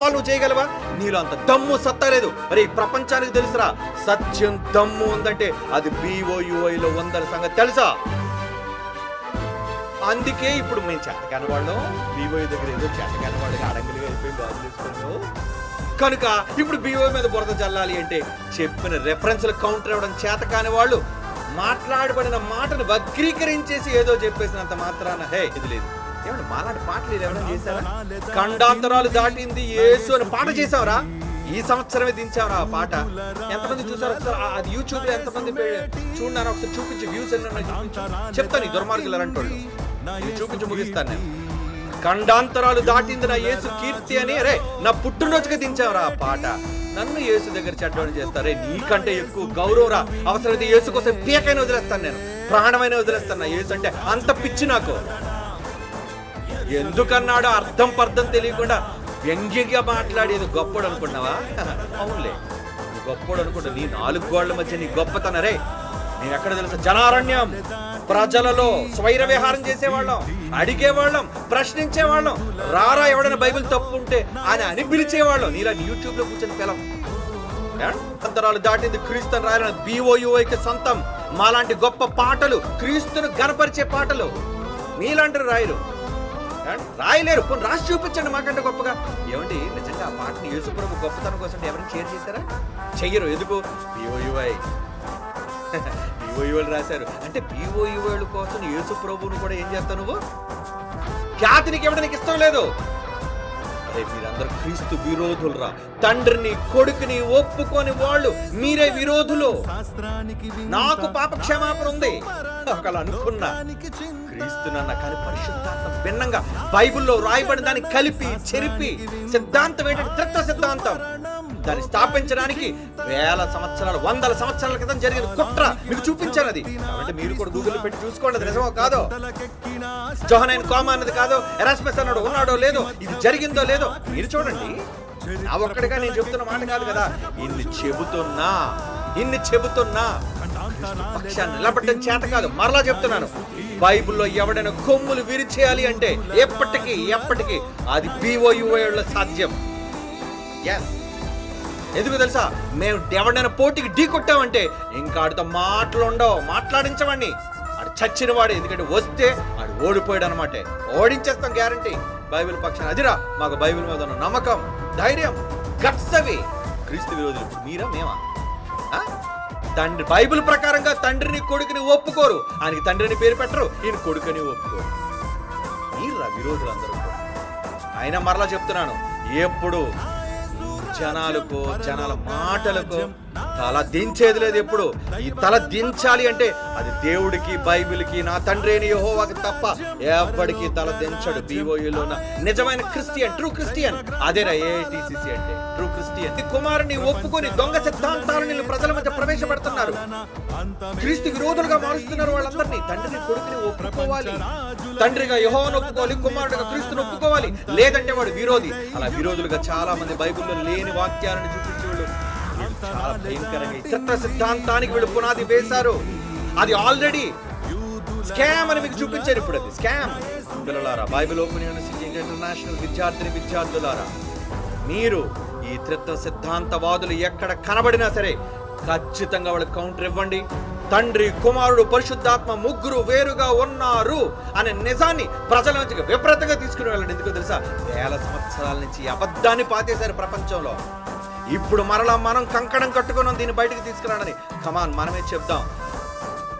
నువ్వు చేయగలవా? నీలో అంత దమ్ము సత్తా లేదు. మరి ప్రపంచానికి తెలుసురా, సత్యం దమ్ము ఉందంటే అది BOUIలో ఉందని సంగతి తెలుసా? అందుకే ఇప్పుడు మేము చేతకాని వాళ్ళం BOI దగ్గర ఏదో చేతకాని వాళ్ళకి అడంగులుగా అయిపోయి గాజు చేసుకున్నాం కనుక ఇప్పుడు BOI మీద బురద చల్లాలి అంటే చెప్పిన రెఫరెన్స్లు కౌంటర్ ఇవ్వడం చేతకాని వాళ్ళు మాట్లాడబడిన మాటను వక్రీకరించేసి ఏదో చెప్పేసినంత మాత్రాన హే ఇది లేదు. ఏమన్నా మాలాంటి పాటలు ఎవరైనా చేశారా? ఖండాంతరాలు దాటింది యేసు అని పాట చేసావరా? ఈ సంవత్సరమే దించావరా ఆ పాట? ఎంతమంది చూసారు ఒకసారి? అది యూట్యూబ్ లో ఎంతమంది చూడన్నారు ఒకసారి చూపించి వ్యూస్ చెప్తాను. ఈ దుర్మార్గులు అలాంటి చూపించి ముగిస్తాను నేను. ఖండాంతరాలు దాటింది నా యేసు కీర్తి అని అరే నా పుట్టినరోజుగా దించావరా ఆ పాట. నన్ను యేసు దగ్గర చెడ్డోని చేస్తారే, నీకంటే ఎక్కువ గౌరవరా. అవసరమైతే యేసు కోసం పీకైనా వదిలేస్తాను, నేను ప్రాణమైన వదిలేస్తాను. నా యేసు అంటే అంత పిచ్చి నాకు. ఎందుకన్నాడో అర్థం పర్థం తెలియకుండా వ్యంగ్యంగా మాట్లాడేది గొప్పడు అనుకున్నావా? అవునులే గొప్పడు అనుకుంటా. నీ 4 గోళ్ల మధ్య నీ గొప్పతనరే నేను ఎక్కడ తెలుసా? జనారణ్యం ప్రజలలో స్వైర విహారం చేసేవాళ్ళం, అడిగేవాళ్ళం, ప్రశ్నించేవాళ్ళం. రారా ఎవడైనా బైబిల్ తప్పు ఉంటే అని పిలిచేవాళ్ళం. నీలా యూట్యూబ్ లో కూర్చొని పిలం. అంతరాలు దాటింది క్రీస్తుని రాయాలని BOUIకి సొంతం. మాలాంటి గొప్ప పాటలు, క్రీస్తును గణపరిచే పాటలు మీలాంటి రాయరు, రాయలేరు. కొన్ని రాసి చూపించండి మాకంటే గొప్పగా. ఏమండి నిజంగా ఆ పాటని యేసుప్రభు గొప్పతనం కోసం ఎవరైనా షేర్ చేశారా? చెయ్యరు. ఎందుకు? BOUI రాశారు అంటే BOUI కోసం యేసుప్రభుని కూడా ఏం చేస్తావు నువ్వు? ఖ్యాతినికి ఎవడ నీకు ఇష్టం లేదు. అరే మీరందరూ క్రీస్తు విరోధులరా. తండ్రిని కొడుకుని ఒప్పుకొని వాళ్ళు మీరే విరోధులు. నాకు పాప క్షమాపణ ఉంది ఒకళ్ళు అనుకున్నా. క్రీస్తునన్న కానీ పరిశుద్ధాత్మ భిన్నంగా బైబిల్లో రాయబడిన దాన్ని కలిపి చెరిపి సిద్ధాంతం ఏంటంటే త్రిత్వ సిద్ధాంతం. దాన్ని స్థాపించడానికి 1000 సంవత్సరాలు 100 సంవత్సరాల క్రితం జరిగిన కుట్ర మీకు చూపించాను. అది కాబట్టి మీరు కూడా గూగుల్ పెట్టి చూసుకోండి, అది నిజమో కాదో. జోహనైన్ కోమా అన్నది కాదో, ఎరాస్మస్ అన్నాడు ఉన్నాడో లేదో, ఇది జరిగిందో లేదో మీరు చూడండి. నా ఒక్కడిగా నేను చెబుతున్న మాట కాదు కదా. ఇన్ని చెబుతున్నా పక్షాన్ని నిలబడ్డం చేత కాదు. మరలా చెప్తున్నాను, బైబిల్లో ఎవడైనా కొమ్ములు విరిచేయాలి అంటే ఎప్పటికీ అది BOUIలో సాధ్యం. ఎందుకు తెలుసా? మేము ఎవడైనా పోటీకి ఢీ కొట్టామంటే ఇంకా ఆడితో మాటలు ఉండవు, మాట్లాడించవాడిని. ఆడు చచ్చిన వాడు. ఎందుకంటే వస్తే ఆడు ఓడిపోయాడు అనమాట. ఓడించేస్తాం గ్యారంటీ బైబిల్ పక్షాన్ని. అదిరా మాకు బైబిల్ మీద ఉన్న నమ్మకం, ధైర్యం, గట్స్ అవి. క్రీస్తు విరోధులు మీరా మేమా? తండ్రి బైబిల్ ప్రకారంగా తండ్రిని కొడుకుని ఒప్పుకోరు. ఆయనకి తండ్రిని పేరు పెట్టరు, ఈయన కొడుకుని ఒప్పుకోరు. మీరా విరోధులందరూ. ఆయన మరలా చెప్తున్నాను, ఎప్పుడు జనాల మాటలకు తల దించేది లేదు. ఎప్పుడు ఈ తల దించాలి అంటే అది దేవుడికి, బైబిల్కి, నా తండ్రి అయిన యెహోవాకి తప్ప ఎవ్వడికి తల దించడు. BOUలో నిజమైన క్రిస్టియన్, ట్రూ క్రిస్టియన్ అదేనా AITCC అంటే ట్రూ క్రిస్టియన్. కుమారుని ఒప్పుకొని దొంగ సిద్ధాంతాలను ప్రజల మధ్య ప్రవేశపెడుతున్నారు. క్రీస్తు విరోధులుగా మారుస్తున్నారు వాళ్ళందరినీ. తండ్రిని కొడుకుని ఒప్పుకోవాలి, తండ్రిగా యెహోవాను ఒప్పుకోవాలి, కుమారుడిగా క్రీస్తుని ఒప్పుకోవాలి. లేదంటే వాడు విరోధి. అలా విరోధులుగా చాలా మంది బైబిల్లో లేని వాక్యాలను చూపించి వాళ్ళు చాలా భయంకరంగా త్రిత్వ సిద్ధాంతానికి వీళ్ళు పునాది వేశారు. అది ఆల్రెడీ స్కామ్ అని మీకు చూపించారు. ఇప్పుడు అది స్కామ్. పిల్లలారా, బైబిల్ ఓపెన్ యూనివర్సిటీ ఇంటర్నేషనల్ విద్యార్థులారా, మీరు ఈ త్రిత్వ సిద్ధాంతవాదులు ఎక్కడ కనబడినా సరే ఖచ్చితంగా వాళ్ళకి కౌంటర్ ఇవ్వండి. తండ్రి, కుమారుడు, పరిశుద్ధాత్మ ముగ్గురు వేరుగా ఉన్నారు అనే నిజాన్ని ప్రజల నుంచి విపరీతంగా తీసుకుని వెళ్ళండి. ఎందుకో తెలుసా? 1000 సంవత్సరాల నుంచి అబద్ధాన్ని పాతేశారు ప్రపంచంలో. ఇప్పుడు మరలా మనం కంకణం కట్టుకున్నాం దీన్ని బయటకు తీసుకురాడని. కమాన్ మనమే చెప్దాం.